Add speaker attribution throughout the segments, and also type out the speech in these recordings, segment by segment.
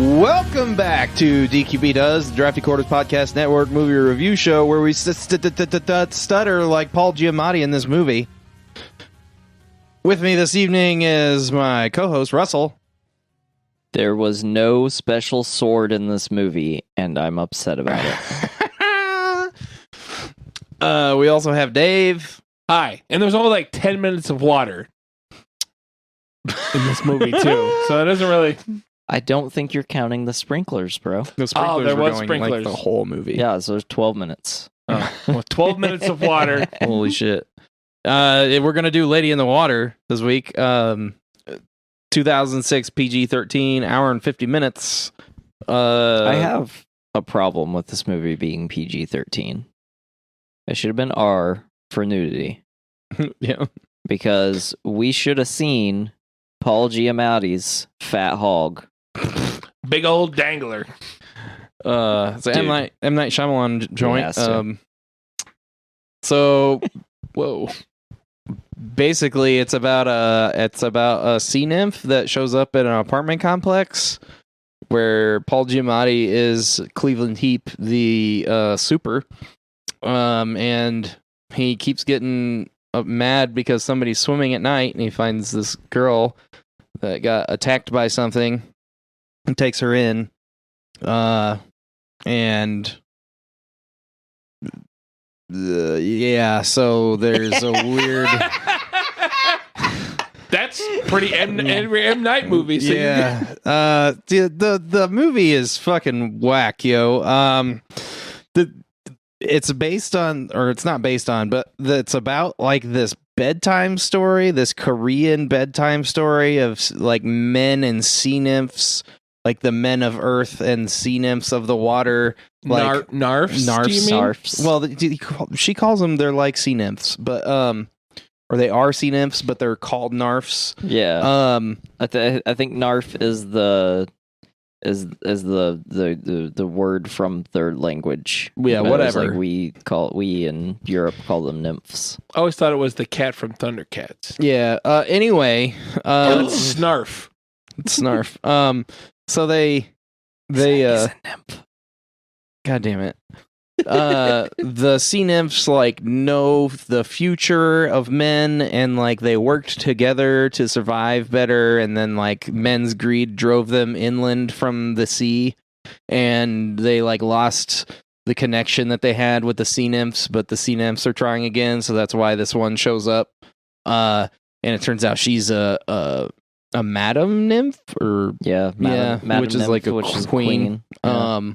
Speaker 1: Welcome back to DQP Does, the Drafty Quarters Podcast Network movie review show where we stutter like Paul Giamatti in this movie. With me this evening is my co-host, Russell.
Speaker 2: There was no special sword in this movie, and I'm upset about it.
Speaker 1: We also have Dave.
Speaker 3: Hi. And there's only like 10 minutes of water in this movie, too. So it doesn't really...
Speaker 2: I don't think you're counting the sprinklers, bro.
Speaker 1: The sprinklers
Speaker 3: there
Speaker 1: were
Speaker 3: was
Speaker 1: going
Speaker 3: sprinklers.
Speaker 1: like the whole movie.
Speaker 2: Yeah, so there's 12 minutes.
Speaker 3: Well, 12 minutes of water.
Speaker 1: Holy shit. We're going to do Lady in the Water this week. 2006 PG-13, hour and 50 minutes.
Speaker 2: I have a problem with this movie being PG-13. It should have been R for nudity.
Speaker 1: Yeah.
Speaker 3: Because
Speaker 2: we should have seen Paul Giamatti's fat hog.
Speaker 3: Big old dangler.
Speaker 1: It's an M. Night Shyamalan joint. So, whoa. Basically, it's about a sea nymph that shows up at an apartment complex where Paul Giamatti is Cleveland Heap, the super, and he keeps getting mad because somebody's swimming at night, and he finds this girl that got attacked by something and takes her in, and yeah, so there's a weird.
Speaker 3: That's pretty M Night movie. So
Speaker 1: yeah, the movie is fucking whack, yo. It's based on, or it's not based on, but it's about like this bedtime story, this Korean bedtime story of like men and sea nymphs, like the men of earth and sea nymphs of the water, like
Speaker 3: narfs. Do you mean?
Speaker 2: Narfs.
Speaker 1: Well, she calls them, they're like sea nymphs, but or they are sea nymphs, but they're called narfs.
Speaker 2: Yeah. I think narf is the word from their language.
Speaker 1: Yeah, whatever.
Speaker 2: Like we in Europe call them nymphs.
Speaker 3: I always thought it was the cat from Thundercats.
Speaker 1: Yeah. Anyway,
Speaker 3: It's Snarf.
Speaker 1: Snarf. So they
Speaker 2: He's a nymph.
Speaker 1: God damn it. The sea nymphs like know the future of men, and like they worked together to survive better, and then like men's greed drove them inland from the sea, and they like lost the connection that they had with the sea nymphs, but the sea nymphs are trying again, so that's why this one shows up. And it turns out she's a madam nymph, or
Speaker 2: Madam
Speaker 1: which is
Speaker 2: nymph,
Speaker 1: like a
Speaker 2: which is
Speaker 1: queen.
Speaker 2: Yeah.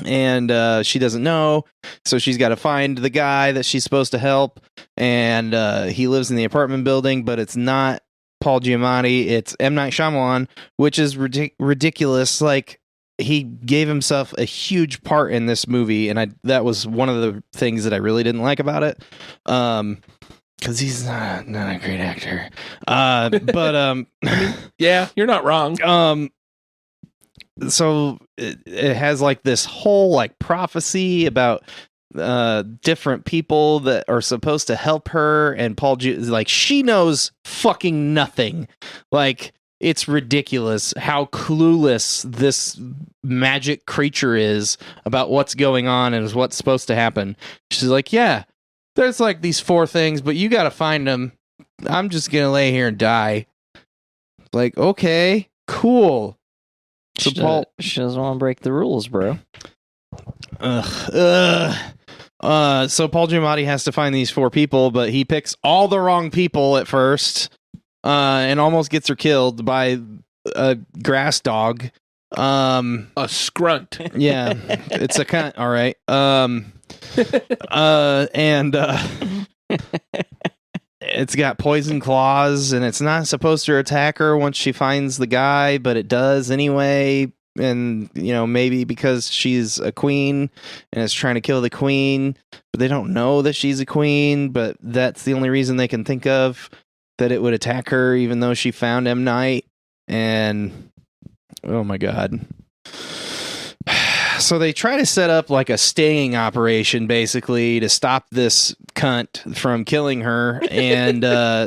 Speaker 1: And she doesn't know, so she's got to find the guy that she's supposed to help, and he lives in the apartment building, but it's not Paul Giamatti, it's M. Night Shyamalan, which is ridiculous. Like, he gave himself a huge part in this movie, and that was one of the things that I really didn't like about it, because he's not a great actor. But I mean,
Speaker 3: yeah, you're not wrong.
Speaker 1: So it has like this whole like prophecy about different people that are supposed to help her, and like she knows fucking nothing. Like, it's ridiculous how clueless this magic creature is about what's going on and what's supposed to happen. She's like, yeah, there's like these 4 things, but you got to find them. I'm just gonna lay here and die. Like, okay, cool. So
Speaker 2: She doesn't want to break the rules, bro.
Speaker 1: So Paul Giamatti has to find these 4 people, but he picks all the wrong people at first, and almost gets her killed by a grass dog.
Speaker 3: A scrunt.
Speaker 1: Yeah, it's a cunt. All right. It's got poison claws, and it's not supposed to attack her once she finds the guy, but it does anyway. And, you know, maybe because she's a queen and it's trying to kill the queen, but they don't know that she's a queen, but that's the only reason they can think of that it would attack her, even though she found M. Night. And, oh my God. So they try to set up like a stinging operation, basically, to stop this cunt from killing her, and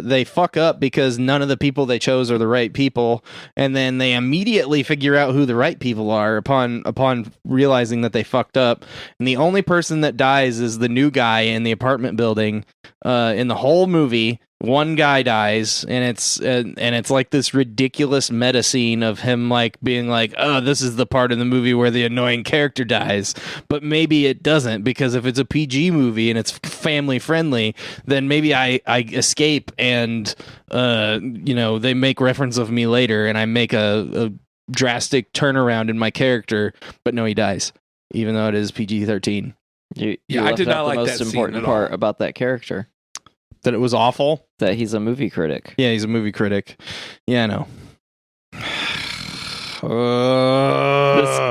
Speaker 1: they fuck up because none of the people they chose are the right people, and then they immediately figure out who the right people are upon realizing that they fucked up, and the only person that dies is the new guy in the apartment building. In the whole movie, one guy dies, and it's like this ridiculous meta scene of him like being like, oh, this is the part of the movie where the annoying character dies, but maybe it doesn't, because if it's a PG movie and it's family friendly, then maybe I escape, and they make reference of me later, and I make a drastic turnaround in my character, but no, he dies, even though it is PG-13.
Speaker 2: You
Speaker 3: I did not
Speaker 2: the
Speaker 3: like
Speaker 2: most
Speaker 3: that
Speaker 2: important
Speaker 3: scene at
Speaker 2: part
Speaker 3: all.
Speaker 2: about that character.
Speaker 1: That it was awful.
Speaker 2: That he's a movie critic.
Speaker 1: Yeah, he's a movie critic. Yeah, I know.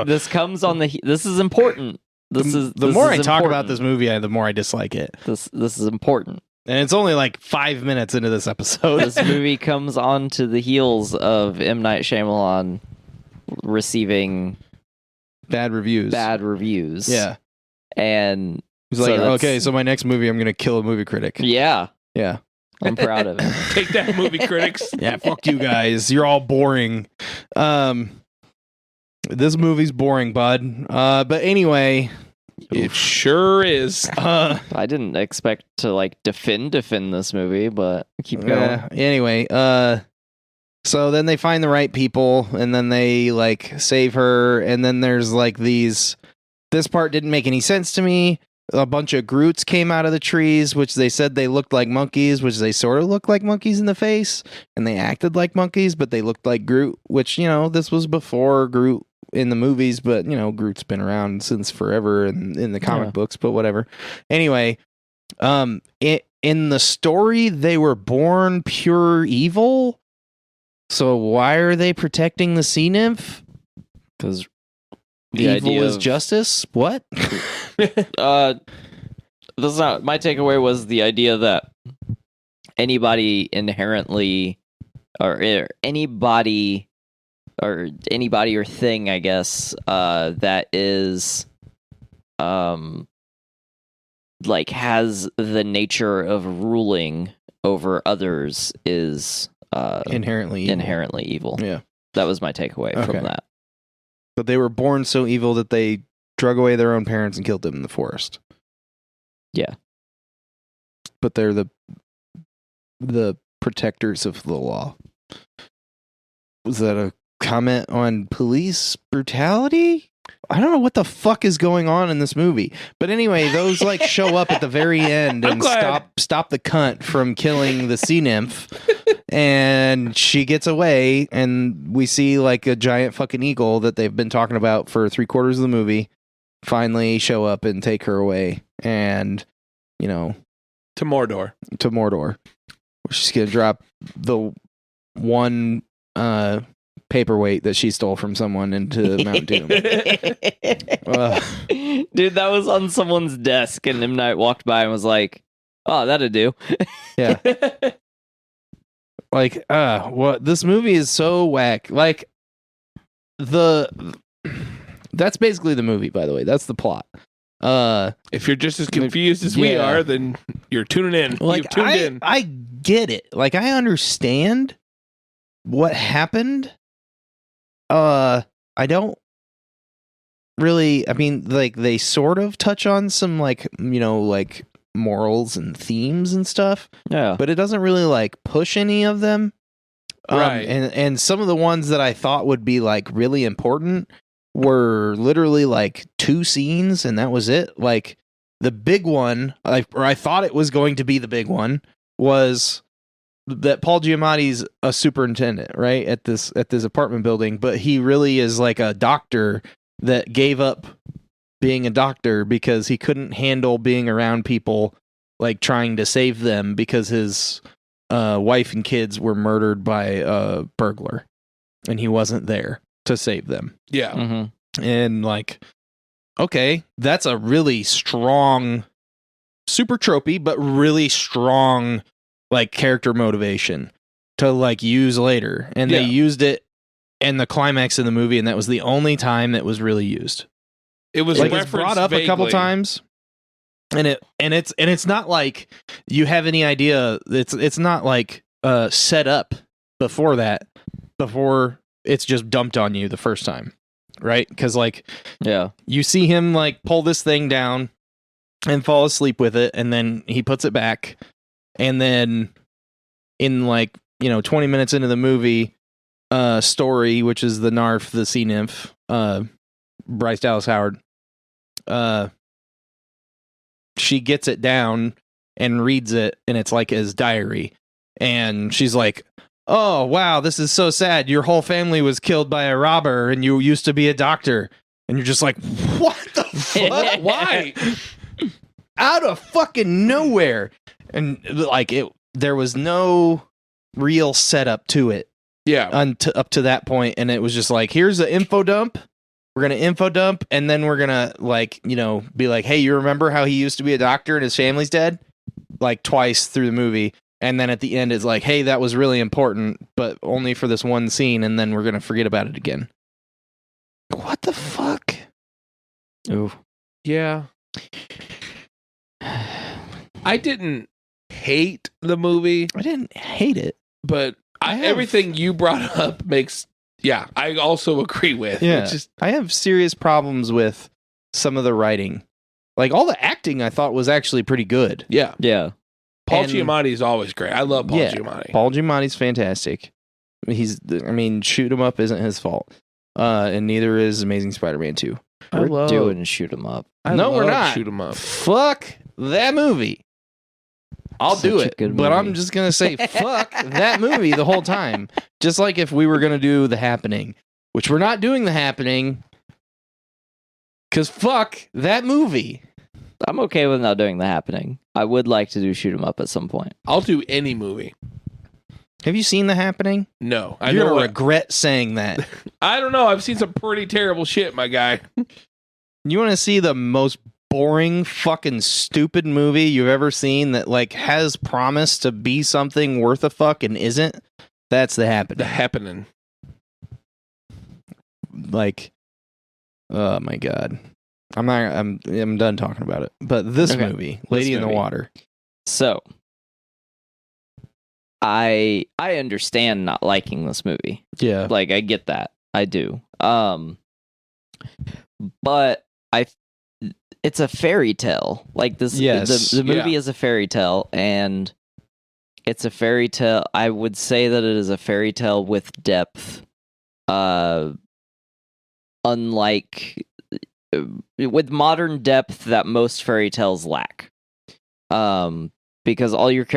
Speaker 2: This comes on this is important.
Speaker 1: The more I talk about this movie, the more I dislike it.
Speaker 2: This is important.
Speaker 1: And it's only like 5 minutes into this episode.
Speaker 2: This movie comes on to the heels of M. Night Shyamalan receiving
Speaker 1: bad reviews.
Speaker 2: Yeah. And
Speaker 1: he's like, okay, so my next movie, I'm going to kill a movie critic.
Speaker 2: Yeah.
Speaker 1: Yeah.
Speaker 2: I'm proud of it.
Speaker 3: Take that, movie critics.
Speaker 1: Yeah, fuck you guys. You're all boring. This movie's boring, bud. But anyway,
Speaker 3: it sure is.
Speaker 2: I didn't expect to like defend this movie, but keep going.
Speaker 1: Anyway, so then they find the right people, and then they like save her, and then there's like this part didn't make any sense to me. A bunch of Groots came out of the trees, which they said they looked like monkeys, which they sort of looked like monkeys in the face, and they acted like monkeys, but they looked like Groot, which, this was before Groot in the movies, but, Groot's been around since forever in the comic books, but whatever. Anyway, in the story, they were born pure evil, so why are they protecting the sea nymph?
Speaker 2: Because
Speaker 1: evil is justice? What?
Speaker 2: This is not my takeaway. Was the idea that anybody inherently, or anybody or thing, I guess, that is like has the nature of ruling over others is
Speaker 1: inherently
Speaker 2: evil.
Speaker 1: Yeah,
Speaker 2: that was my takeaway from that.
Speaker 1: But they were born so evil that they drug away their own parents and killed them in the forest.
Speaker 2: Yeah.
Speaker 1: But they're the protectors of the law. Was that a comment on police brutality? I don't know what the fuck is going on in this movie. But anyway, those like show up at the very end and stop the cunt from killing the sea nymph. And she gets away, and we see like a giant fucking eagle that they've been talking about for 3/4 of the movie finally show up and take her away, and
Speaker 3: to Mordor.
Speaker 1: She's gonna drop the one paperweight that she stole from someone into Mount Doom.
Speaker 2: Dude, that was on someone's desk, and M. Night walked by and was like, oh, that'd do.
Speaker 1: Yeah. Like, what? This movie is so whack. Like, that's basically the movie, by the way. That's the plot.
Speaker 3: If you're just as confused as we are, then you're tuning in.
Speaker 1: Like,
Speaker 3: You've tuned in.
Speaker 1: I get it. Like, I understand what happened. I don't really. I mean, like, they sort of touch on some like morals and themes and stuff.
Speaker 2: Yeah.
Speaker 1: But it doesn't really like push any of them.
Speaker 3: Right.
Speaker 1: And some of the ones that I thought would be like really important were literally like 2 scenes, and that was it. Like the big one, I thought it was going to be the big one, was that Paul Giamatti's a superintendent, right, at this apartment building, but he really is like a doctor that gave up being a doctor because he couldn't handle being around people like trying to save them because his wife and kids were murdered by a burglar and he wasn't there to save them.
Speaker 3: Yeah.
Speaker 2: Mm-hmm.
Speaker 1: And like, okay, that's a really strong, super tropey, but really strong like character motivation to like use later. And they used it in the climax of the movie, and that was the only time that was really used.
Speaker 3: It was
Speaker 1: like it's brought up
Speaker 3: vaguely.
Speaker 1: a couple times, And it's not like you have any idea. It's not like set up before it's just dumped on you the first time, right? Because like you see him like pull this thing down and fall asleep with it, and then he puts it back, and then in like 20 minutes into the movie, Story, which is the Narf, the sea nymph, Bryce Dallas Howard, she gets it down and reads it, and it's like his diary, and she's like, oh wow, this is so sad, your whole family was killed by a robber and you used to be a doctor. And you're just like, what the fuck? Why? Out of fucking nowhere. And like there was no real setup to it.
Speaker 3: Yeah.
Speaker 1: Up to that point, and it was just like, here's the info dump. We're gonna info dump, and then we're gonna like, be like, hey, you remember how he used to be a doctor and his family's dead? Like twice through the movie, and then at the end it's like, hey, that was really important, but only for this one scene, and then we're gonna forget about it again. What the fuck?
Speaker 2: Ooh.
Speaker 3: Yeah. I didn't hate the movie.
Speaker 1: I didn't hate it,
Speaker 3: but everything you brought up makes. Yeah, I also agree with.
Speaker 1: Yeah, I have serious problems with some of the writing. Like all the acting, I thought was actually pretty good.
Speaker 3: Yeah,
Speaker 2: yeah.
Speaker 3: Paul Giamatti is always great. I love Paul Giamatti.
Speaker 1: Paul Giamatti's fantastic. Shoot 'em up isn't his fault, and neither is Amazing Spider-Man 2.
Speaker 2: We're doing Shoot 'em up.
Speaker 1: No, we're not.
Speaker 3: Shoot 'em up.
Speaker 1: Fuck that movie. I'll do it, but I'm just gonna say fuck that movie the whole time. Just like if we were gonna do The Happening, which we're not doing The Happening, because fuck that movie.
Speaker 2: I'm okay with not doing The Happening. I would like to do Shoot 'em up at some point.
Speaker 3: I'll do any movie.
Speaker 1: Have you seen The Happening?
Speaker 3: No.
Speaker 1: You're gonna regret saying that.
Speaker 3: I don't know. I've seen some pretty terrible shit, my guy.
Speaker 1: You want to see the most boring fucking stupid movie you've ever seen that like has promise to be something worth a fuck and isn't? That's The Happening.
Speaker 3: The Happening.
Speaker 1: Like, oh my god, I'm done talking about it. But this movie, Lady in the Water.
Speaker 2: So I understand not liking this movie.
Speaker 1: Yeah,
Speaker 2: like I get that. I do. But it's a fairy tale. Like this, the movie is a fairy tale, and it's a fairy tale. I would say that it is a fairy tale with depth, unlike with modern depth that most fairy tales lack. Because all your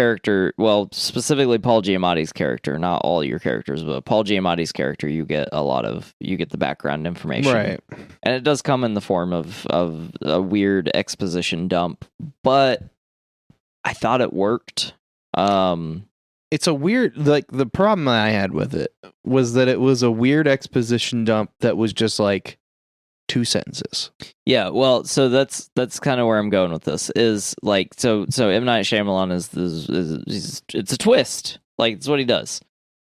Speaker 2: specifically Paul Giamatti's character, not all your characters, but Paul Giamatti's character, you get the background information.
Speaker 1: Right.
Speaker 2: And it does come in the form of a weird exposition dump, but I thought it worked.
Speaker 1: It's a weird, like the problem I had with it was that it was a weird exposition dump that was just like 2 sentences.
Speaker 2: Yeah, well, so that's kind of where I'm going with this. Is like so M. Night Shyamalan it's a twist. Like it's what he does.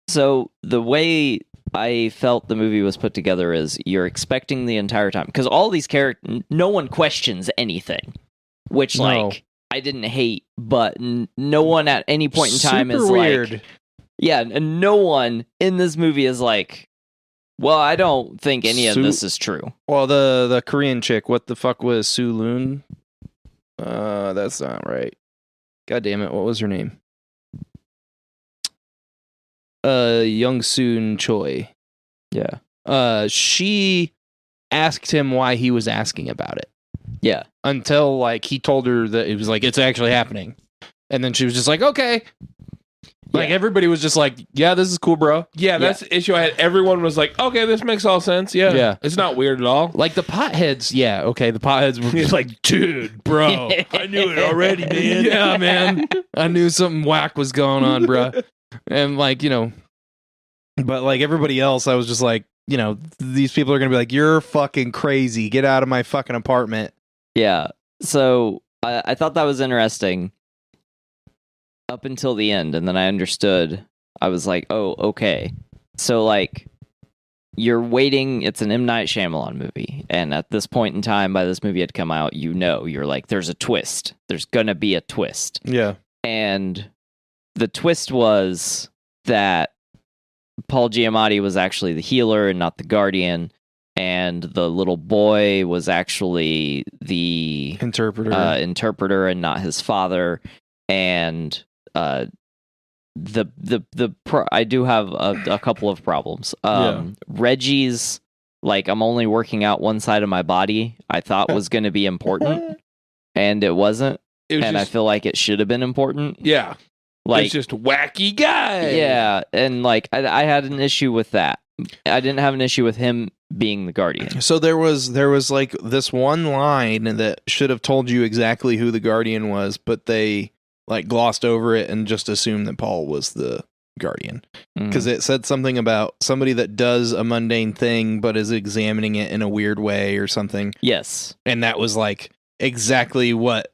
Speaker 2: So the way I felt the movie was put together is you're expecting the entire time, because all these characters, no one questions anything, which like I didn't hate, but no one at any point in time is
Speaker 1: weird.
Speaker 2: Like, yeah, and no one in this movie is like, well, I don't think any of this is true.
Speaker 1: Well, the Korean chick, what the fuck was Soo Loon? That's not right. God damn it, what was her name? Young Soon Choi.
Speaker 2: Yeah.
Speaker 1: She asked him why he was asking about it.
Speaker 2: Yeah.
Speaker 1: Until like he told her that it was like, it's actually happening. And then she was just like, okay. Like everybody was just like, yeah, this is cool, bro.
Speaker 3: Yeah, that's the issue I had. Everyone was like, okay, this makes all sense. Yeah. It's not weird at all.
Speaker 1: Like the potheads, the potheads were like, dude, bro.
Speaker 3: I knew it already, man.
Speaker 1: Yeah, man. I knew something whack was going on, bro. And like, but like everybody else, I was just like, these people are going to be like, you're fucking crazy. Get out of my fucking apartment.
Speaker 2: Yeah. So I thought that was interesting. Up until the end, and then I understood. I was like, oh, okay. So like you're waiting. It's an M. Night Shyamalan movie. And at this point in time, by this movie had come out, you're like, there's a twist. There's going to be a twist.
Speaker 1: Yeah.
Speaker 2: And the twist was that Paul Giamatti was actually the healer and not the guardian. And the little boy was actually the interpreter and not his father. And I do have a couple of problems. Reggie's like, I'm only working out one side of my body, I thought was going to be important, and it wasn't. I feel like it should have been important.
Speaker 3: Yeah.
Speaker 2: Like,
Speaker 3: it's just wacky guy.
Speaker 2: Yeah. And like, I had an issue with that. I didn't have an issue with him being the guardian.
Speaker 1: So there was like this one line that should have told you exactly who the guardian was, but they like glossed over it and just assumed that Paul was the guardian because it said something about somebody that does a mundane thing but is examining it in a weird way or something.
Speaker 2: Yes.
Speaker 1: And that was like exactly what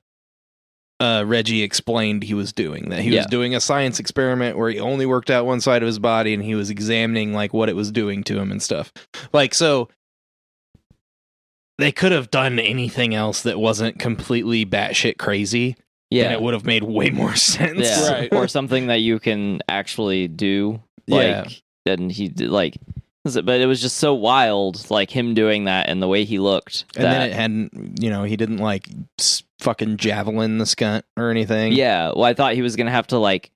Speaker 1: Reggie explained he was doing, that he was doing a science experiment where he only worked out one side of his body and he was examining like what it was doing to him and stuff. Like, so they could have done anything else that wasn't completely batshit crazy.
Speaker 2: Yeah.
Speaker 1: And it would have made way more sense.
Speaker 2: Yeah.
Speaker 3: Right.
Speaker 2: Or something that you can actually do. Like, and he did like, but it was just so wild, like him doing that and the way he looked.
Speaker 1: And then it hadn't, he didn't like fucking javelin the skunt or anything.
Speaker 2: Yeah. Well, I thought he was going to have to like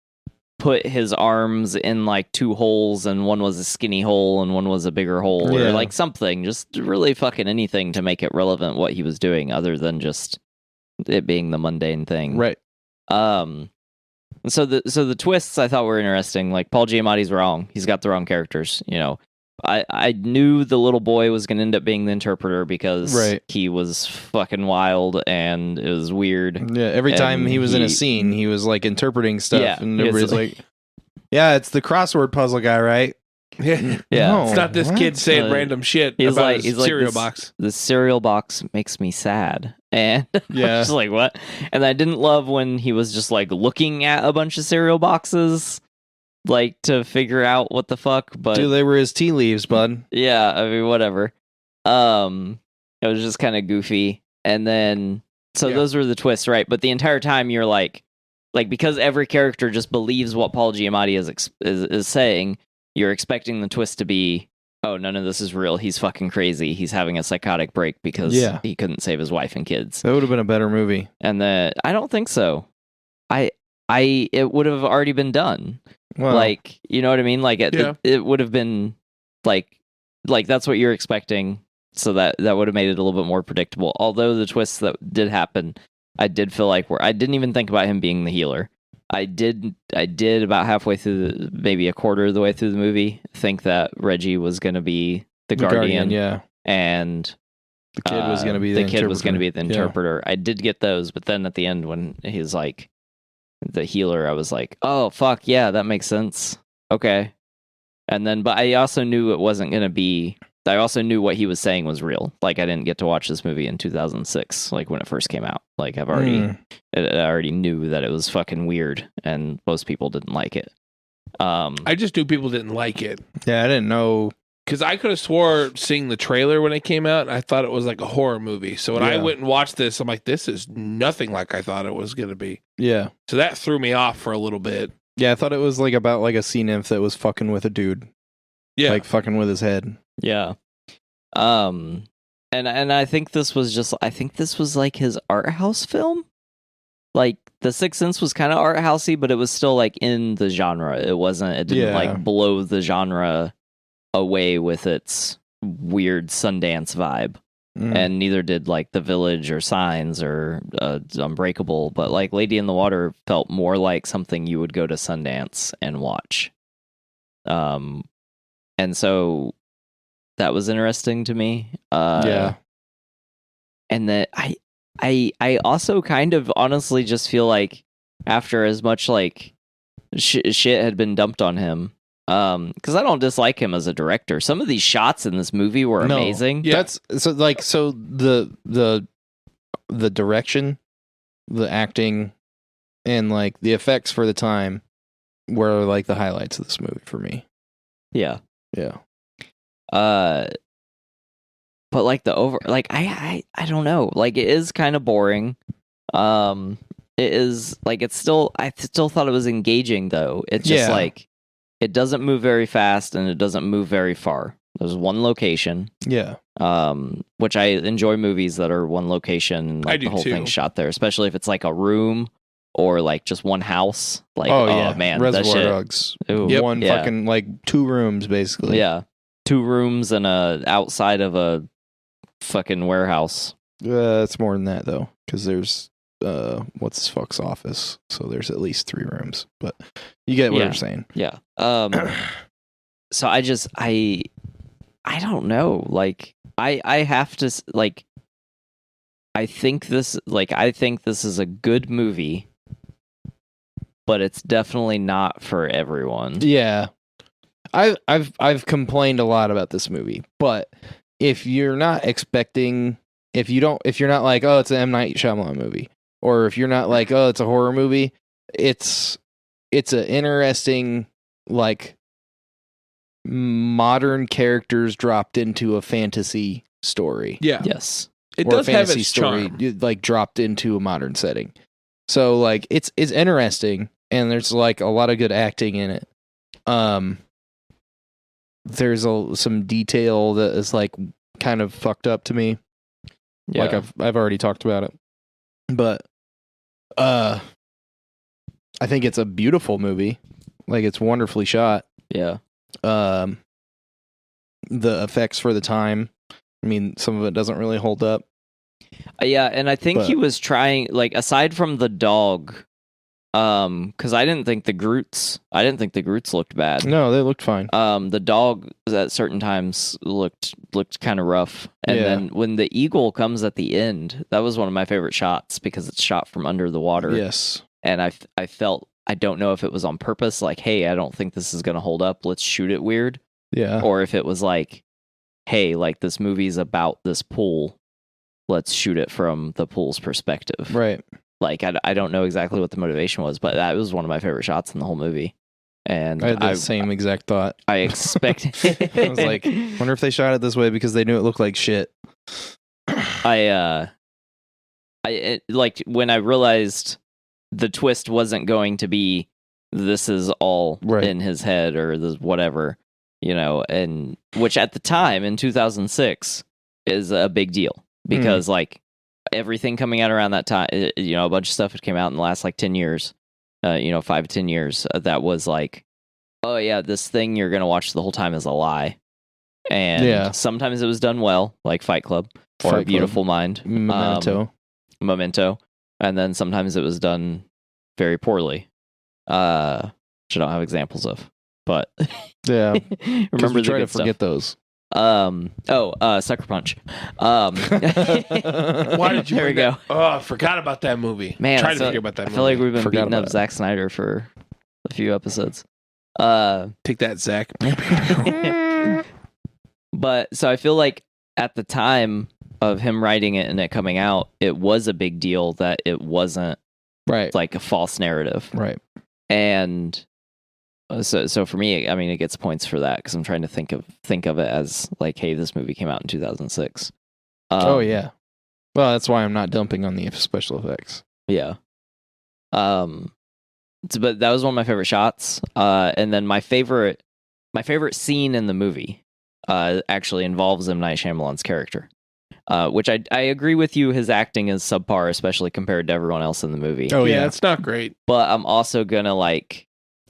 Speaker 2: put his arms in like two holes and one was a skinny hole and one was a bigger hole or like something, just really fucking anything to make it relevant what he was doing other than just it being the mundane thing.
Speaker 1: Right.
Speaker 2: So the twists I thought were interesting. Like Paul Giamatti's wrong. He's got the wrong characters, I knew the little boy was going to end up being the interpreter because he was fucking wild and it was weird.
Speaker 1: Yeah, every time he was in a scene, he was like interpreting stuff and everybody's like, yeah, it's the crossword puzzle guy, right?
Speaker 3: Yeah.
Speaker 2: No,
Speaker 3: it's not this kid saying random shit about his cereal box.
Speaker 2: The cereal box makes me sad. And I was just like, what? And I didn't love when he was just like looking at a bunch of cereal boxes like to figure out what the fuck, but
Speaker 1: dude, they were his tea leaves, bud.
Speaker 2: Yeah, I mean, whatever. It was just kind of goofy. And then those were the twists, right? But the entire time you're like because every character just believes what Paul Giamatti is saying, you're expecting the twist to be, oh, none of this is real. He's fucking crazy. He's having a psychotic break because he couldn't save his wife and kids.
Speaker 1: That would have been a better movie.
Speaker 2: And I don't think so. It would have already been done. Well, like, you know what I mean? Like it would have been like that's what you're expecting. So that would have made it a little bit more predictable. Although the twists that did happen, I did feel like I didn't even think about him being the healer. I did about halfway through maybe a quarter of the way through the movie, think that Reggie was going to be the guardian. Yeah. And the kid was going to be the interpreter. I did get those, but then at the end when he's like the healer, I was like, oh fuck yeah, that makes sense. Okay. And then, but I also knew it wasn't going to be, I also knew what he was saying was real. Like I didn't get to watch this movie in 2006, like when it first came out. Like I already knew that it was fucking weird and most people didn't like it.
Speaker 3: I just knew people didn't like it.
Speaker 1: Yeah, I didn't know.
Speaker 3: Because I could have swore seeing the trailer when it came out, I thought it was like a horror movie. So when I went and watched this, I'm like, this is nothing like I thought it was going to be. Yeah. So that threw me off for a little bit.
Speaker 1: Yeah, I thought it was like about like a sea nymph that was fucking with a dude. Yeah. Like fucking with his head.
Speaker 2: Yeah. And I think this was like his art house film. Like The Sixth Sense was kind of art housey, but it was still like in the genre. It didn't like blow the genre away with its weird Sundance vibe. And neither did like The Village or Signs or Unbreakable, but like Lady in the Water felt more like something you would go to Sundance and watch. And so that was interesting to me. And that I also kind of honestly just feel like after as much like shit had been dumped on him, because I don't dislike him as a director. Some of these shots in this movie were amazing.
Speaker 1: Yeah. That's so the direction, the acting, and like the effects for the time were like the highlights of this movie for me.
Speaker 2: Yeah.
Speaker 1: Yeah.
Speaker 2: But like I don't know. Like it is kind of boring. It is like I still thought it was engaging though. It's just like it doesn't move very fast and it doesn't move very far. There's one location.
Speaker 1: Yeah.
Speaker 2: Which I enjoy movies that are one location and like the whole thing's shot there, especially if it's like a room or like just one house. Like man,
Speaker 1: Reservoir
Speaker 2: that shit.
Speaker 1: Dogs. One fucking like 2 rooms basically.
Speaker 2: Yeah. 2 rooms and a outside of a fucking warehouse.
Speaker 1: It's more than that though, because there's what's his fuck's office, so there's at least 3 rooms, but you get what I'm saying.
Speaker 2: Yeah. So I don't know, like I have to like I think this is a good movie, but it's definitely not for everyone.
Speaker 1: Yeah. I've complained a lot about this movie, but if you're not expecting, if you're not like, oh, it's an M. Night Shyamalan movie, or if you're not like, oh, it's a horror movie, it's an interesting, like, modern characters dropped into a fantasy story.
Speaker 3: Yeah.
Speaker 2: Yes.
Speaker 3: It does have its charm.
Speaker 1: Like like into a modern setting. So like it's interesting, and there's like a lot of good acting in it. There's some detail that is like kind of fucked up to me. Yeah. Like I've already talked about it. But I think it's a beautiful movie. Like it's wonderfully shot.
Speaker 2: Yeah.
Speaker 1: The effects for the time, I mean, some of it doesn't really hold up.
Speaker 2: Yeah, and I think he was trying, like, aside from the dog, because I didn't think the Groots looked bad.
Speaker 1: No, they looked fine.
Speaker 2: The dog at certain times looked kind of rough, and then when the eagle comes at the end, that was one of my favorite shots because it's shot from under the water.
Speaker 1: Yes,
Speaker 2: and I felt, I don't know if it was on purpose, like, hey, I don't think this is gonna hold up, let's shoot it weird.
Speaker 1: Yeah,
Speaker 2: or if it was like, hey, like this movie's about this pool, let's shoot it from the pool's perspective.
Speaker 1: Right.
Speaker 2: Like, I don't know exactly what the motivation was, but that was one of my favorite shots in the whole movie. And
Speaker 1: I had the same exact thought.
Speaker 2: I expected.
Speaker 1: I was like, wonder if they shot it this way because they knew it looked like shit.
Speaker 2: Like when I realized the twist wasn't going to be this is all in his head or this whatever, you know, and which at the time in 2006 is a big deal because like everything coming out around that time, you know, a bunch of stuff that came out in the last like 10 years, 5 to 10 years that was like, oh yeah, this thing you're going to watch the whole time is a lie. And sometimes it was done well, like Fight Club or A Beautiful Mind. Memento. And then sometimes it was done very poorly, which I don't have examples of. But
Speaker 1: yeah,
Speaker 2: remember
Speaker 1: try to forget those.
Speaker 2: Sucker Punch.
Speaker 3: Why did you?
Speaker 2: There we go.
Speaker 3: Oh, I forgot about that movie.
Speaker 2: Man,
Speaker 3: trying to think about that movie.
Speaker 2: I feel like we've been beating up Zack Snyder for a few episodes.
Speaker 3: Take that, Zack.
Speaker 2: But so I feel like at the time of him writing it and it coming out, it was a big deal that it wasn't like a false narrative,
Speaker 1: right?
Speaker 2: And so for me, I mean, it gets points for that because I'm trying to think of it as like, hey, this movie came out in 2006.
Speaker 1: Oh yeah, well that's why I'm not dumping on the special effects.
Speaker 2: Yeah. But that was one of my favorite shots. And then my favorite scene in the movie actually involves M. Night Shyamalan's character. Which I agree with you, his acting is subpar, especially compared to everyone else in the movie.
Speaker 3: Oh yeah, it's not great.
Speaker 2: But I'm also gonna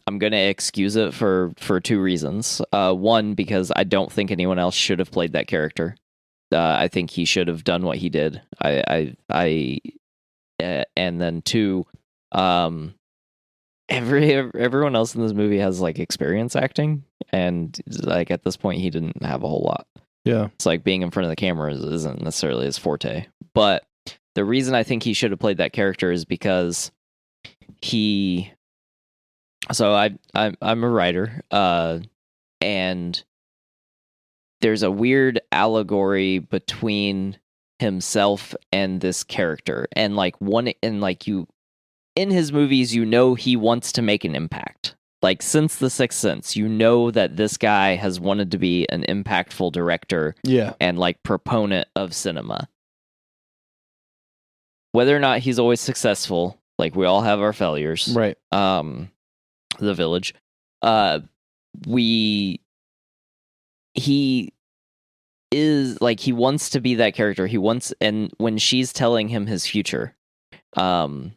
Speaker 2: excuse it for 2 reasons. One, because I don't think anyone else should have played that character. I think he should have done what he did. And then 2, everyone else in this movie has like experience acting, and like at this point he didn't have a whole lot.
Speaker 1: Yeah, it's
Speaker 2: like being in front of the camera isn't necessarily his forte. But the reason I think he should have played that character is because So I'm a writer, and there's a weird allegory between himself and this character, and like in his movies, you know, he wants to make an impact. Like, since The Sixth Sense, you know that this guy has wanted to be an impactful director and, like, proponent of cinema. Whether or not he's always successful, like, we all have our failures.
Speaker 1: Right.
Speaker 2: The Village. He is, like, he wants to be that character. And when she's telling him his future, and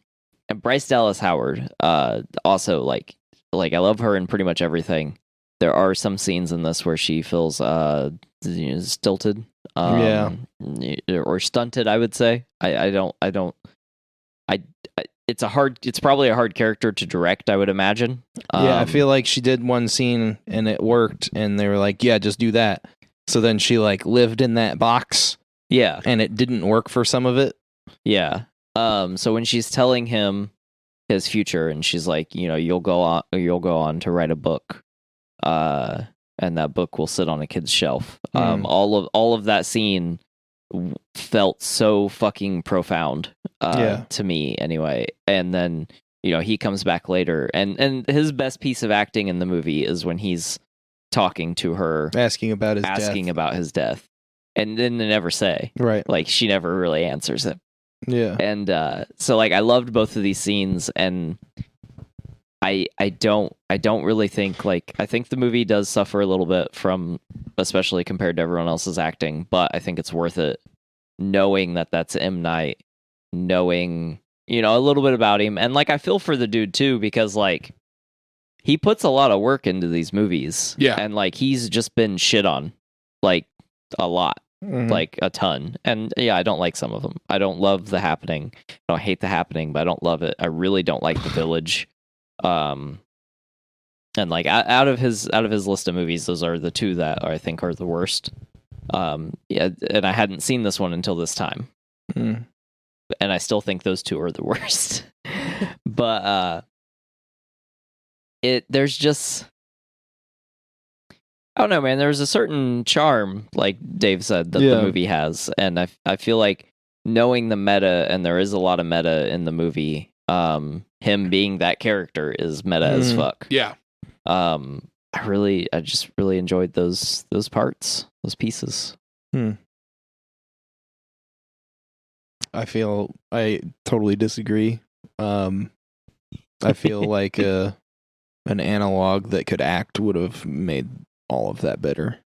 Speaker 2: Bryce Dallas Howard, also, like, I love her in pretty much everything. There are some scenes in this where she feels stilted, or stunted. I would say. It's probably a hard character to direct, I would imagine.
Speaker 1: I feel like she did one scene and it worked, and they were like, "Yeah, just do that." So then she like lived in that box.
Speaker 2: Yeah,
Speaker 1: and it didn't work for some of it.
Speaker 2: Yeah. So when she's telling him his future, and she's like, you'll go on to write a book, and that book will sit on a kid's shelf. All of that scene felt so fucking profound to me, anyway. And then he comes back later, and his best piece of acting in the movie is when he's talking to her, asking about his death, and then they never say, right, like she never really answers it. Yeah. And so like I loved both of these scenes, and I don't really think, like, I think the movie does suffer a little bit from, especially compared to everyone else's acting, but I think it's worth it knowing that that's M. Night, knowing a little bit about him. And like I feel for the dude too, because like he puts a lot of work into these movies. Yeah. And like he's just been shit on like a lot. Like a ton. And yeah, I don't like some of them. I don't love The Happening. I don't hate The Happening, but I don't love it. I really don't like The Village. And like out of his list of movies, those are the two that I think are the worst. Yeah, and I hadn't seen this one until this time. And I still think those two are the worst. But there's just, I don't know, man. There's a certain charm, like Dave said, that the movie has, and I feel like knowing the meta, and there is a lot of meta in the movie. Him being that character is meta as fuck. Yeah. I just really enjoyed those parts, those pieces.
Speaker 1: I totally disagree. I feel like an analog that could act would have made all of that better,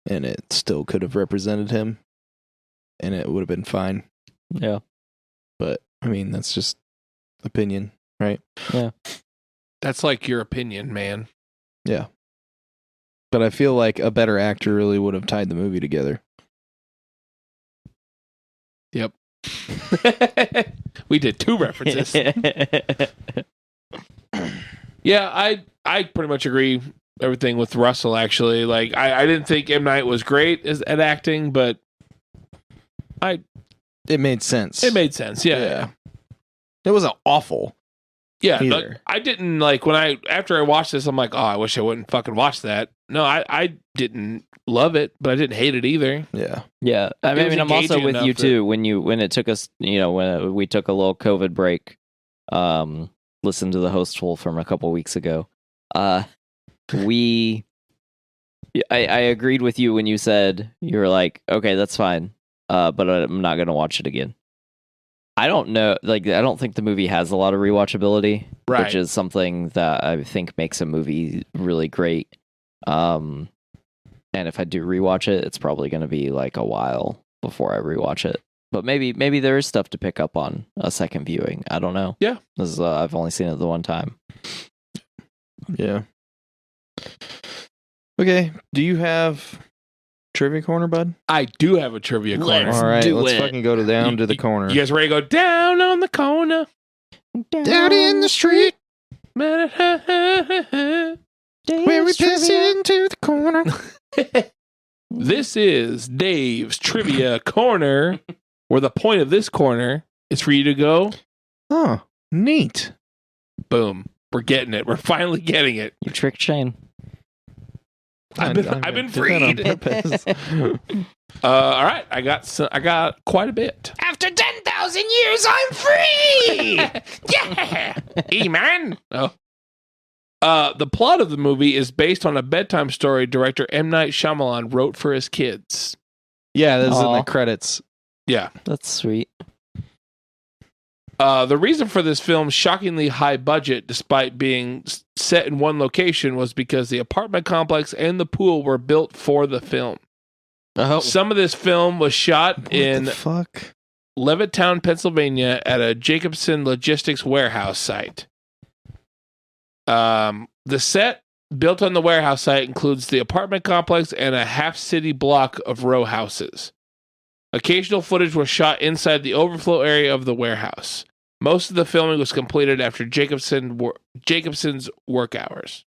Speaker 1: and it still could have represented him, and it would have been fine. Yeah. But I mean, that's just opinion, right?
Speaker 3: Yeah. That's like your opinion, man.
Speaker 1: Yeah. But I feel like a better actor really would have tied the movie together.
Speaker 3: Yep. We did two references. Yeah, I pretty much agree everything with Russell, actually. Like I didn't think M. Night was great at acting, but
Speaker 1: it made sense.
Speaker 3: It made sense, yeah.
Speaker 1: It wasn't awful.
Speaker 3: Yeah, like, I didn't like after I watched this, I'm like, oh, I wish I wouldn't fucking watch that. No, I didn't love it, but I didn't hate it either.
Speaker 1: Yeah.
Speaker 2: Yeah. I mean, I'm also with you too. When it took us, when we took a little COVID break, listened to the Hostful from a couple weeks ago. I agreed with you when you said, you were like, okay, that's fine. But I'm not going to watch it again. I don't know. Like, I don't think the movie has a lot of rewatchability, which is something that I think makes a movie really great. And if I do rewatch it, it's probably going to be like a while before I rewatch it. But maybe there is stuff to pick up on a second viewing. I don't know.
Speaker 3: Yeah,
Speaker 2: because I've only seen it the one time.
Speaker 1: Yeah. Okay. Do you have trivia corner, bud?
Speaker 3: I do have a trivia corner.
Speaker 1: All right, let's fucking go down to the corner.
Speaker 3: You guys ready to go down on the corner?
Speaker 1: Down in the street. Where we piss into the corner.
Speaker 3: This is Dave's trivia corner, where the point of this corner is for you to go,
Speaker 1: oh, neat.
Speaker 3: Boom. We're getting it. We're finally getting it.
Speaker 2: You tricked Shane.
Speaker 3: I've been freed. All right, I got quite a bit.
Speaker 1: After 10,000 years, I'm free.
Speaker 3: Yeah, man. Oh. The plot of the movie is based on a bedtime story director M. Night Shyamalan wrote for his kids.
Speaker 1: Yeah, this is in the credits.
Speaker 3: Yeah.
Speaker 2: That's sweet.
Speaker 3: The reason for this film's shockingly high budget, despite being set in one location, was because the apartment complex and the pool were built for the film.
Speaker 1: Oh.
Speaker 3: Some of this film was shot
Speaker 1: What
Speaker 3: in
Speaker 1: the fuck?
Speaker 3: Levittown, Pennsylvania, at a Jacobson Logistics warehouse site. The set built on the warehouse site includes the apartment complex and a half-city block of row houses. Occasional footage was shot inside the overflow area of the warehouse. Most of the filming was completed after Jacobson's work hours.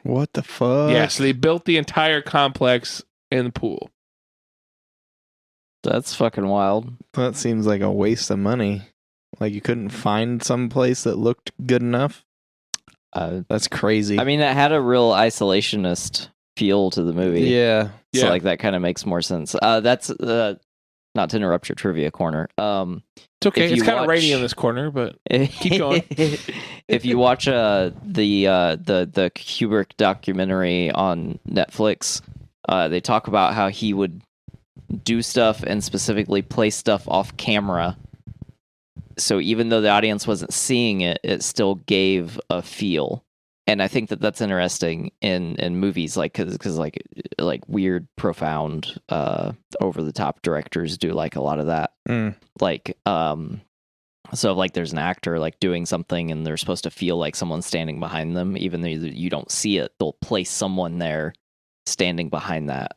Speaker 1: What the fuck?
Speaker 3: Yeah, so they built the entire complex and the pool.
Speaker 2: That's fucking wild.
Speaker 1: That seems like a waste of money. Like you couldn't find some place that looked good enough. That's crazy.
Speaker 2: I mean, it had a real isolationist feel to the movie.
Speaker 1: Yeah.
Speaker 2: So like that kind of makes more sense. That's not to interrupt your trivia corner.
Speaker 3: It's okay. It's kind of rainy in this corner, but keep going.
Speaker 2: If you watch the Kubrick documentary on Netflix, they talk about how he would do stuff and specifically play stuff off camera. So even though the audience wasn't seeing it, it still gave a feel. And I think that that's interesting in movies, like because like weird, profound, over the top directors do like a lot of that. Like so like there's an actor like doing something and they're supposed to feel like someone's standing behind them, even though you don't see it. They'll place someone there standing behind that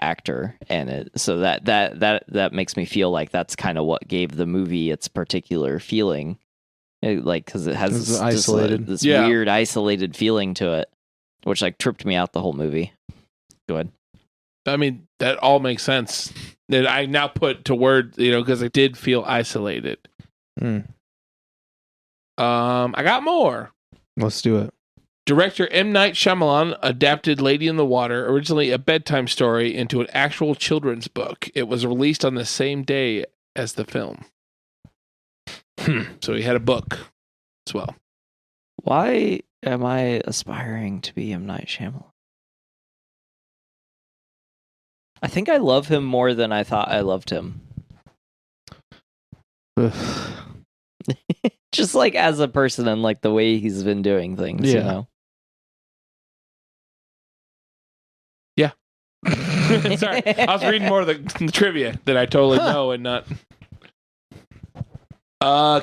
Speaker 2: actor, and so that makes me feel like that's kind of what gave the movie its particular feeling. Like because it has this weird isolated feeling to it, which like tripped me out the whole movie. Go ahead.
Speaker 3: I mean, that all makes sense. That I now put to word, because it did feel isolated. I got more.
Speaker 1: Let's do it.
Speaker 3: Director M. Night Shyamalan adapted Lady in the Water, originally a bedtime story, into an actual children's book. It was released on the same day as the film. So he had a book as well.
Speaker 2: Why am I aspiring to be M. Night Shyamalan? I think I love him more than I thought I loved him. Just like as a person and like the way he's been doing things, you know?
Speaker 3: Yeah. Sorry. I was reading more of the trivia that I totally know and not...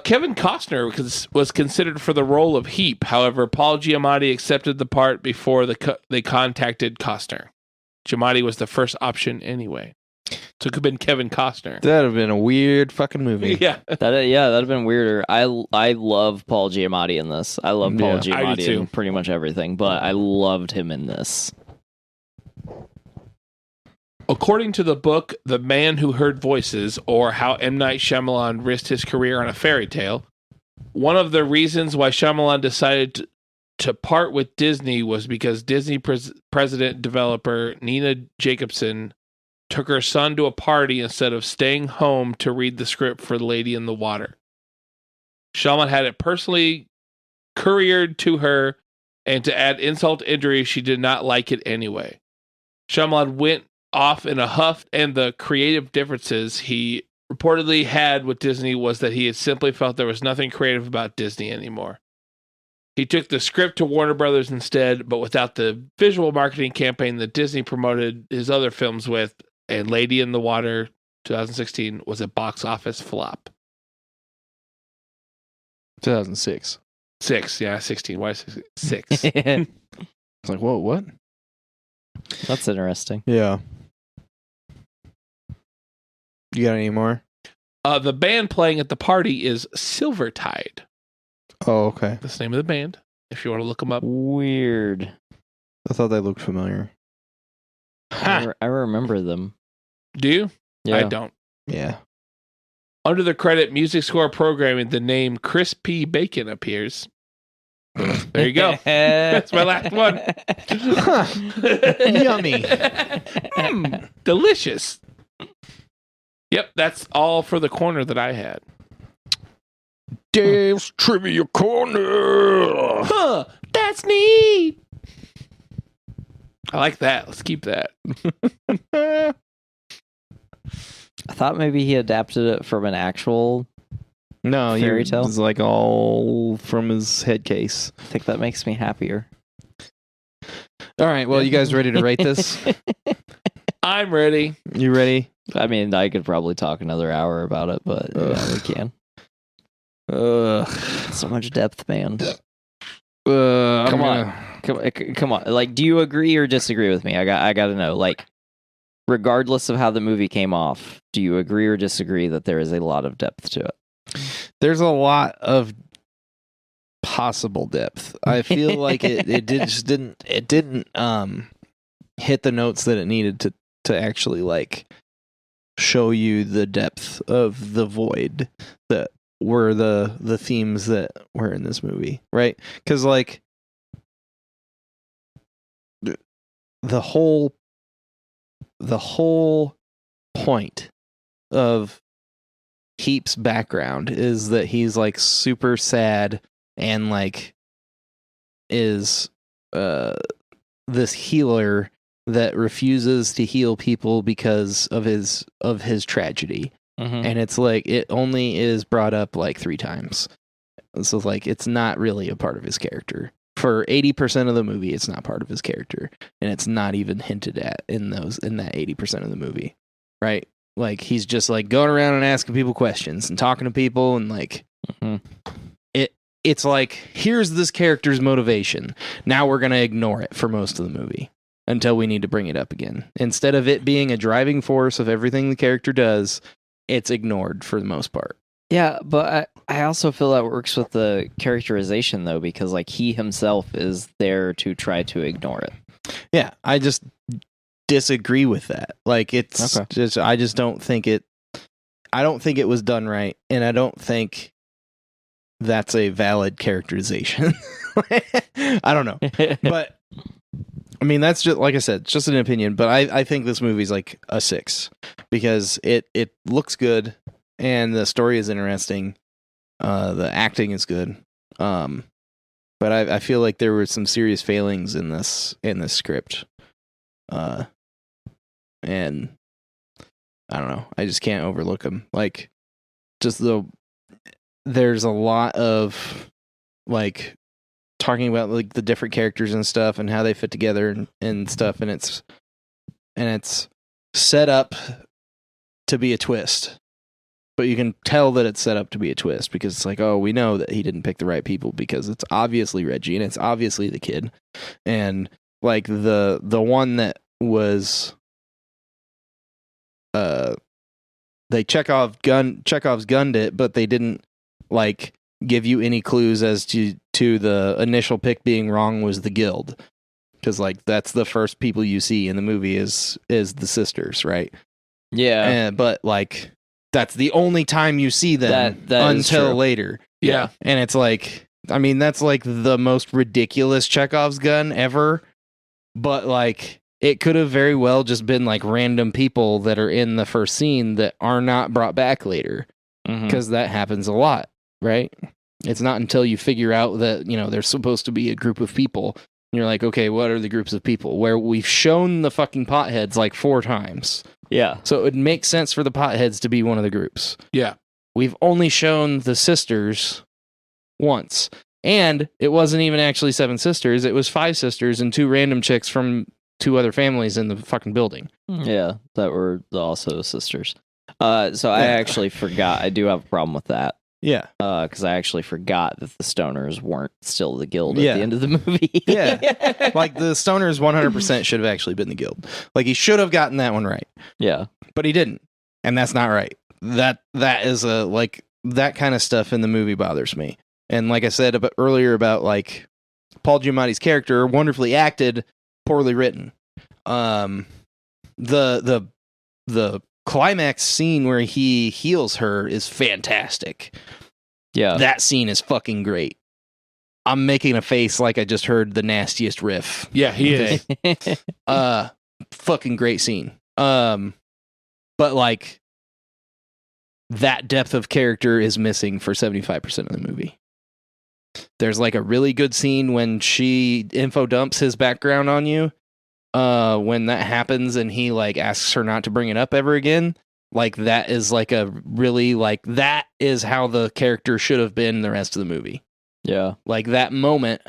Speaker 3: Kevin Costner was considered for the role of Heap. However, Paul Giamatti accepted the part before they contacted Costner. Giamatti was the first option anyway. So it could have been Kevin Costner.
Speaker 1: That'd have been a weird fucking movie.
Speaker 3: Yeah.
Speaker 2: That'd have been weirder. I love Paul Giamatti in this. I love Paul Giamatti in pretty much everything, but I loved him in this.
Speaker 3: According to the book, The Man Who Heard Voices, or How M. Night Shyamalan Risked His Career on a Fairy Tale, one of the reasons why Shyamalan decided to part with Disney was because Disney president developer Nina Jacobson took her son to a party instead of staying home to read the script for Lady in the Water. Shyamalan had it personally couriered to her, and to add insult to injury, she did not like it anyway. Shyamalan went off in a huff, and the creative differences he reportedly had with Disney was that he had simply felt there was nothing creative about Disney anymore. He took the script to Warner Brothers instead, but without the visual marketing campaign that Disney promoted his other films with, and Lady in the Water 2016 was a box office flop.
Speaker 1: 2006.
Speaker 3: 16. Why 6?
Speaker 1: I was like, whoa, what?
Speaker 2: That's interesting.
Speaker 1: Yeah. You got any more?
Speaker 3: The band playing at the party is Silvertide.
Speaker 1: Oh, okay.
Speaker 3: That's the name of the band, if you want to look them up.
Speaker 2: Weird.
Speaker 1: I thought they looked familiar.
Speaker 2: I remember them.
Speaker 3: Do you?
Speaker 2: Yeah.
Speaker 3: I don't.
Speaker 1: Yeah.
Speaker 3: Under the credit music score programming, the name Chris P. Bacon appears. There you go. That's my last one.
Speaker 1: Yummy.
Speaker 3: Delicious. Yep, that's all for the corner that I had.
Speaker 1: Dave's Trivia Corner.
Speaker 3: That's last need. I like that. Let's keep that.
Speaker 2: I thought maybe he adapted it from an actual.
Speaker 1: No,
Speaker 2: Fairy tale?
Speaker 1: It's like all from his head case.
Speaker 2: I think that makes me happier.
Speaker 1: All right, well, you guys ready to rate this?
Speaker 3: I'm ready.
Speaker 1: You ready?
Speaker 2: I mean, I could probably talk another hour about it, but yeah, we can. So much depth, man. Come on. Like, do you agree or disagree with me? I got to know. Like, regardless of how the movie came off, do you agree or disagree that there is a lot of depth to it?
Speaker 1: There's a lot of possible depth. I feel like it didn't hit the notes that it needed to actually like show you the depth of the void that were the themes that were in this movie, right? Because like the whole point of Heap's background is that he's like super sad and like is this healer that refuses to heal people because of his tragedy.
Speaker 2: Mm-hmm.
Speaker 1: And it's like it only is brought up like 3 times. So like it's not really a part of his character. For 80% of the movie, it's not part of his character, and it's not even hinted at in that 80% of the movie, right? Like he's just like going around and asking people questions and talking to people, and like it's like, here's this character's motivation. Now we're gonna ignore it for most of the movie until we need to bring it up again. Instead of it being a driving force of everything the character does, it's ignored for the most part.
Speaker 2: Yeah, but I also feel that works with the characterization, though, because like he himself is there to try to ignore it.
Speaker 1: Yeah, I just disagree with that. Like it's
Speaker 2: Okay.
Speaker 1: just, I just don't think it was done right, and I don't think that's a valid characterization. I don't know. But I mean, that's just, like I said, it's just an opinion, but I think this movie's like a 6 because it looks good and the story is interesting. The acting is good. But I feel like there were some serious failings in this script. And I don't know. I just can't overlook them. Like, just there's a lot of like talking about like the different characters and stuff and how they fit together and stuff, and it's set up to be a twist. But you can tell that it's set up to be a twist because it's like, oh, we know that he didn't pick the right people because it's obviously Reggie and it's obviously the kid. And like the one that was Chekhov's gunned it, but they didn't like give you any clues as to the initial pick being wrong was the guild. Because like that's the first people you see in the movie is the sisters, right?
Speaker 2: Yeah.
Speaker 1: But like that's the only time you see them
Speaker 2: that is
Speaker 1: until
Speaker 2: true.
Speaker 1: later.
Speaker 3: Yeah.
Speaker 1: And it's like, I mean, that's like the most ridiculous Chekhov's gun ever. But like, it could have very well just been like random people that are in the first scene that are not brought back later.
Speaker 2: Mhm.
Speaker 1: Because that happens a lot, right? It's not until you figure out that, you know, there's supposed to be a group of people. And you're like, okay, what are the groups of people? Where we've shown the fucking potheads like 4 times.
Speaker 2: Yeah.
Speaker 1: So it would make sense for the potheads to be one of the groups.
Speaker 3: Yeah.
Speaker 1: We've only shown the sisters once. And it wasn't even actually 7 sisters. It was 5 sisters and 2 random chicks from 2 other families in the fucking building.
Speaker 2: Yeah, that were also sisters. So I actually forgot. I do have a problem with that.
Speaker 1: Yeah.
Speaker 2: Because I actually forgot that the stoners weren't still the guild
Speaker 1: Yeah.
Speaker 2: at the end of the movie.
Speaker 1: Yeah. Like the stoners 100% should have actually been the guild. Like he should have gotten that one right.
Speaker 2: Yeah.
Speaker 1: But he didn't. And that's not right. That is a like that kind of stuff in the movie bothers me. And like I said earlier about like Paul Giamatti's character, wonderfully acted, poorly written. The climax scene where he heals her is fantastic.
Speaker 2: Yeah.
Speaker 1: That scene is fucking great. I'm making a face like I just heard the nastiest riff.
Speaker 3: Yeah, he is.
Speaker 1: Fucking great scene. But like that depth of character is missing for 75% of the movie. There's like a really good scene when she info dumps his background on you. When that happens and he like asks her not to bring it up ever again. Like that is like a really like that is how the character should have been the rest of the movie.
Speaker 2: Yeah.
Speaker 1: Like that moment,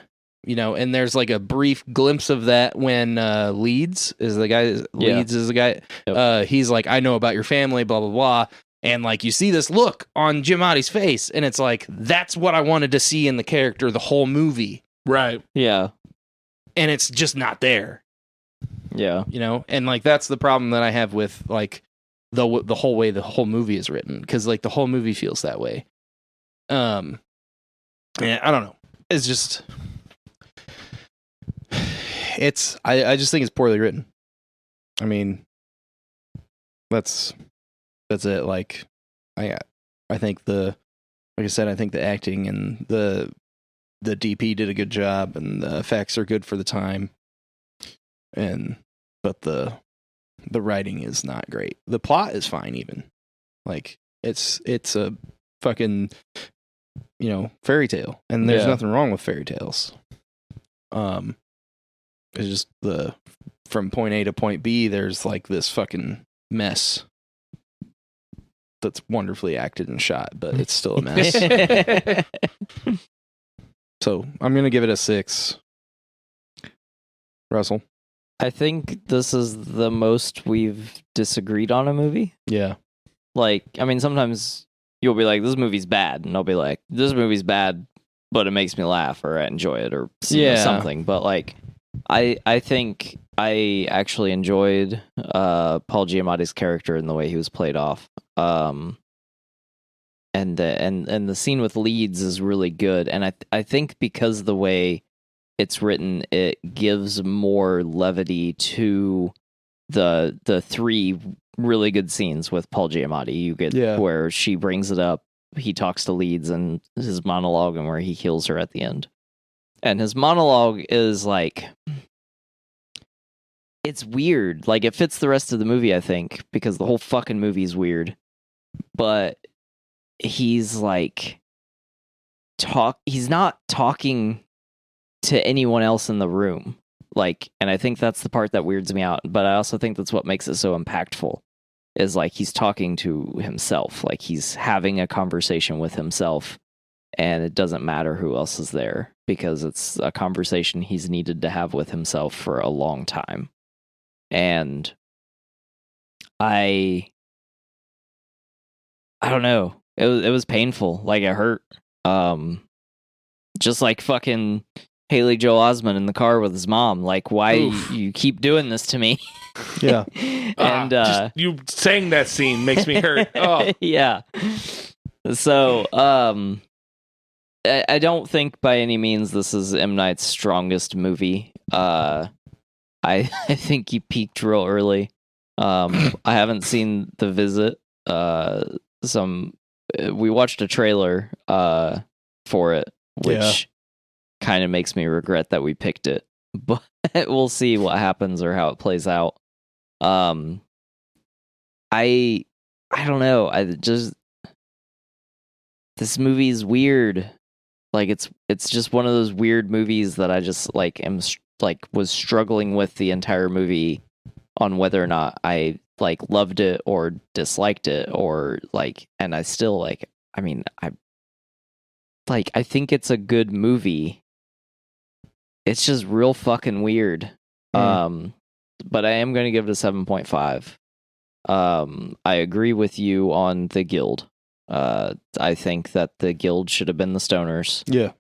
Speaker 1: and there's like a brief glimpse of that when Leeds is the guy. Leeds is the guy.
Speaker 2: Yep.
Speaker 1: He's like, I know about your family, blah blah blah. And like you see this look on Giamatti's face, and it's like that's what I wanted to see in the character the whole movie.
Speaker 3: Right.
Speaker 2: Yeah.
Speaker 1: And it's just not there.
Speaker 2: Yeah.
Speaker 1: And like that's the problem that I have with like the whole way the whole movie is written, because like the whole movie feels that way. Yeah, I don't know. It's just I just think it's poorly written. I mean, that's it. Like I think like I said, I think the acting and the DP did a good job, and the effects are good for the time. But the writing is not great. The plot is fine, even. Like it's a fucking fairy tale, and there's nothing wrong with fairy tales. It's just from point A to point B, there's like this fucking mess that's wonderfully acted and shot, but it's still a mess. So I'm gonna give it a 6. Russell?
Speaker 2: I think this is the most we've disagreed on a movie.
Speaker 1: Yeah.
Speaker 2: Like, I mean, sometimes you'll be like, this movie's bad, and I'll be like, this movie's bad, but it makes me laugh, or I enjoy it, or something. But like, I think I actually enjoyed Paul Giamatti's character and the way he was played off. And the scene with Leeds is really good, and I think because the way it's written, it gives more levity to the 3 really good scenes with Paul Giamatti. You get where she brings it up, he talks to Leeds, and his monologue, and where he heals her at the end. And his monologue is like, it's weird. Like, it fits the rest of the movie, I think, because the whole fucking movie is weird. But he's like, he's not talking to anyone else in the room. Like, and I think that's the part that weirds me out. But I also think that's what makes it so impactful, is like he's talking to himself. Like he's having a conversation with himself, and it doesn't matter who else is there, because it's a conversation he's needed to have with himself for a long time. And I don't know. It was painful. Like, it hurt. Just like fucking Haley Joel Osment in the car with his mom. Like, why you keep doing this to me?
Speaker 1: Yeah.
Speaker 2: And
Speaker 3: just you saying that scene makes me hurt. Oh.
Speaker 2: Yeah. So, I don't think by any means this is M. Night's strongest movie. I think he peaked real early. I haven't seen The Visit. We watched a trailer for it, which kind of makes me regret that we picked it. But we'll see what happens or how it plays out. I don't know. This movie is weird. Like, it's just one of those weird movies that I just like was struggling with the entire movie on whether or not I like loved it or disliked it, or like, and I still like, I mean, I think it's a good movie. It's just real fucking weird. But I am going to give it a 7.5. I agree with you on the Guild. I think that the Guild should have been the Stoners.
Speaker 1: Yeah.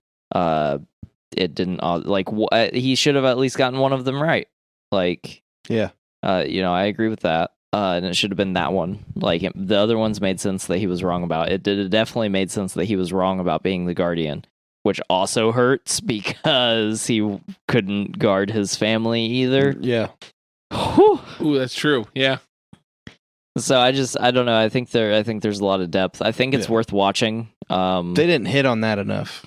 Speaker 2: It didn't, he should have at least gotten one of them right. Like,
Speaker 1: yeah.
Speaker 2: I agree with that. And it should have been that one. Like, the other ones made sense that he was wrong about. It definitely made sense that he was wrong about being the Guardian, which also hurts because he couldn't guard his family either.
Speaker 1: Yeah.
Speaker 3: Ooh, that's true. Yeah.
Speaker 2: So I don't know. I think there's a lot of depth. I think it's worth watching.
Speaker 1: They didn't hit on that enough.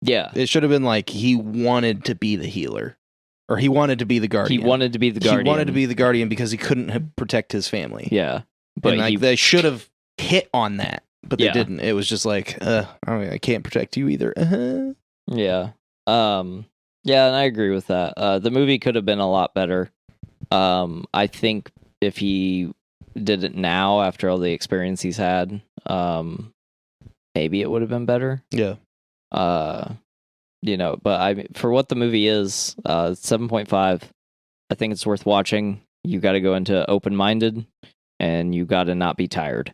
Speaker 2: Yeah.
Speaker 1: It should have been like he wanted to be the healer. Or he wanted to be the Guardian.
Speaker 2: He wanted to be the Guardian.
Speaker 1: He wanted to be the Guardian because he couldn't protect his family.
Speaker 2: Yeah. But
Speaker 1: they should have hit on that. but they
Speaker 2: Yeah.
Speaker 1: didn't. It was just like, I can't protect you either.
Speaker 2: Yeah. Yeah, and I agree with that. The movie could have been a lot better. I think if he did it now after all the experience he's had, maybe it would have been better.
Speaker 1: Yeah.
Speaker 2: But for what the movie is, 7.5, I think it's worth watching. You got to go into open-minded, and you got to not be tired.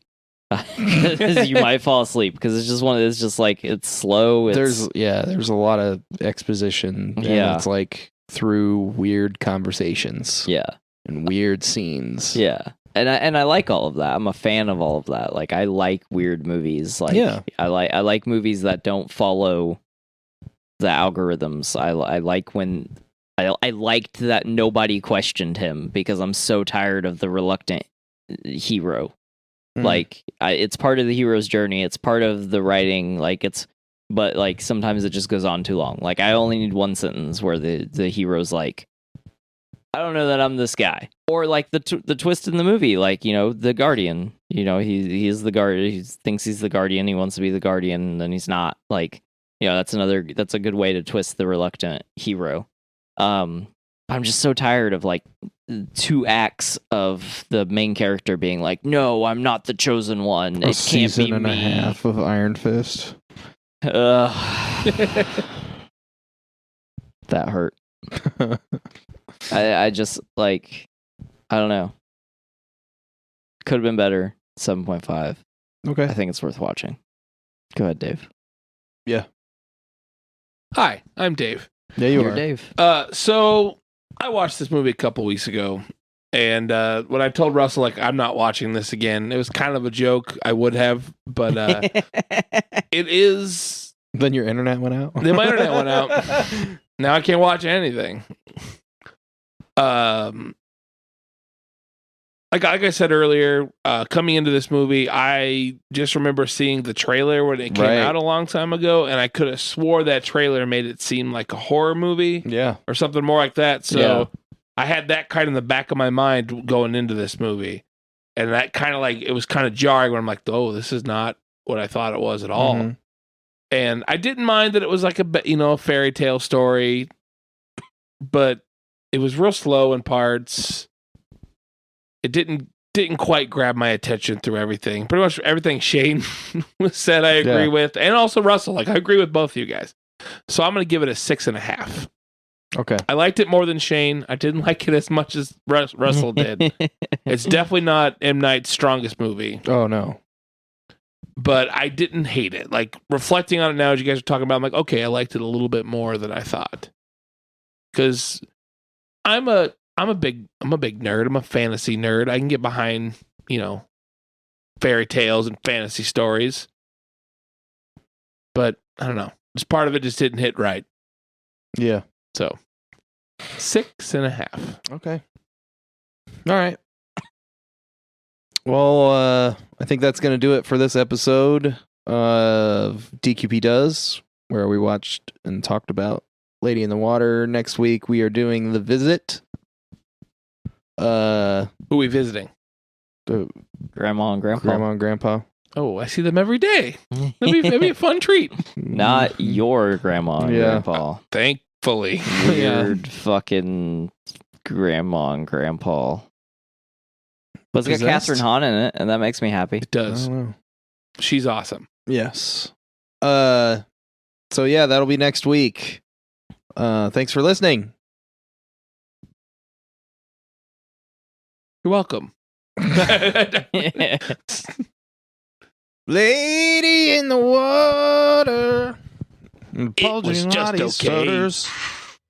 Speaker 2: You might fall asleep because it's just it's just like it's slow.
Speaker 1: There's a lot of exposition. And
Speaker 2: Yeah.
Speaker 1: it's like through weird conversations.
Speaker 2: Yeah.
Speaker 1: And weird scenes.
Speaker 2: Yeah. And I like all of that. I'm a fan of all of that. Like I like weird movies. Like
Speaker 1: Yeah.
Speaker 2: I like movies that don't follow the algorithms. I like when I liked that nobody questioned him because I'm so tired of the reluctant hero.
Speaker 1: Mhm.
Speaker 2: Like it's part of the hero's journey. It's part of the writing. But like sometimes it just goes on too long. Like I only need one sentence where the hero's like, I don't know that I'm this guy. Or like the twist in the movie, like, the Guardian. He is the guardian. He thinks he's the Guardian. He wants to be the Guardian, and then he's not. Like, that's a good way to twist the reluctant hero. I'm just so tired of like 2 acts of the main character being like, no, I'm not the chosen one. It can't
Speaker 1: season
Speaker 2: be
Speaker 1: and
Speaker 2: me.
Speaker 1: a half of Iron Fist.
Speaker 2: That hurt. I just like, I don't know. Could have been better. 7.5.
Speaker 1: Okay.
Speaker 2: I think it's worth watching. Go ahead, Dave.
Speaker 3: Hi, I'm Dave.
Speaker 1: Yeah, you
Speaker 2: You're
Speaker 1: are.
Speaker 2: Dave.
Speaker 3: So I watched this movie a couple weeks ago, and when I told Russell like I'm not watching this again, it was kind of a joke. I would have, but it is.
Speaker 1: Then your internet went out?
Speaker 3: Then my internet went out. Now I can't watch anything. Like I said earlier, coming into this movie, I just remember seeing the trailer when it came
Speaker 1: Right.
Speaker 3: out a long time ago, and I could have swore that trailer made it seem like a horror movie
Speaker 1: Yeah.
Speaker 3: or something more like that. So
Speaker 2: Yeah.
Speaker 3: I had that kind of in the back of my mind going into this movie, and that kind of like it was kind of jarring when I'm like, oh, this is not what I thought it was at all.
Speaker 1: Mhm.
Speaker 3: And I didn't mind that it was like a fairy tale story, but it was real slow in parts. It didn't quite grab my attention through everything. Pretty much everything Shane said I agree with, and also Russell. Like I agree with both of you guys. So I'm going to give it a 6.5.
Speaker 1: Okay.
Speaker 3: I liked it more than Shane. I didn't like it as much as Russell did. It's definitely not M. Night's strongest movie,
Speaker 1: Oh, no.
Speaker 3: but I didn't hate it. Like reflecting on it now, as you guys are talking about, I'm like, okay, I liked it a little bit more than I thought. Because I'm a big nerd. I'm a fantasy nerd. I can get behind, fairy tales and fantasy stories. But I don't know. Just part of it just didn't hit right.
Speaker 1: Yeah.
Speaker 3: So 6.5.
Speaker 1: Okay. All right. Well, I think that's going to do it for this episode of DQP Does, where we watched and talked about Lady in the Water. Next week, we are doing The Visit.
Speaker 3: Who are we visiting?
Speaker 1: The
Speaker 2: Grandma and Grandpa.
Speaker 1: Grandma and Grandpa.
Speaker 3: Oh, I see them every day. That'd be a fun treat.
Speaker 2: Not your grandma and
Speaker 1: Yeah.
Speaker 2: Grandpa.
Speaker 3: Thankfully.
Speaker 2: Weird fucking grandma and grandpa. But it's got
Speaker 1: Possessed?
Speaker 2: Catherine Hahn in it, and that makes me happy.
Speaker 3: It
Speaker 1: I
Speaker 3: does.
Speaker 1: don't know.
Speaker 3: She's awesome.
Speaker 1: Yes. So yeah, that'll be next week. Thanks for listening.
Speaker 3: You're welcome.
Speaker 1: Lady in the Water.
Speaker 3: It was just okay.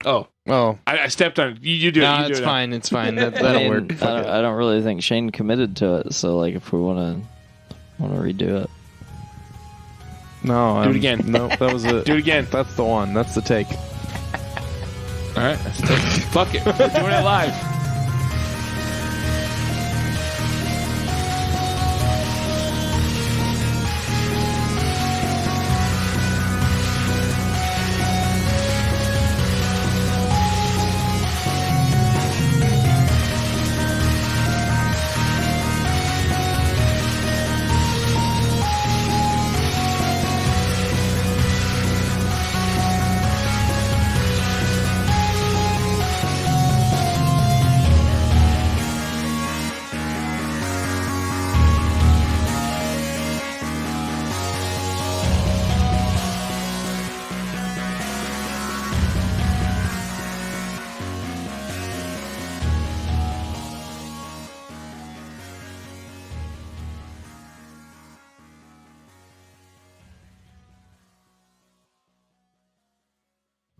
Speaker 3: Oh,
Speaker 1: Oh.
Speaker 3: I stepped on it. You do it.
Speaker 1: No,
Speaker 3: You do
Speaker 1: it's
Speaker 3: it.
Speaker 1: fine. It's fine. That'll
Speaker 2: I mean,
Speaker 1: work. Fuck it.
Speaker 2: I don't really think Shane committed to it. So, like, if we want to redo it,
Speaker 1: No,
Speaker 3: Do it again.
Speaker 1: No, that was it.
Speaker 3: Do it again.
Speaker 1: That's the one. That's the take.
Speaker 3: All right. Fuck it. We're doing it live.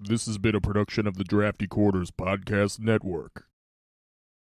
Speaker 4: This has been a production of the Drafty Quarters Podcast Network.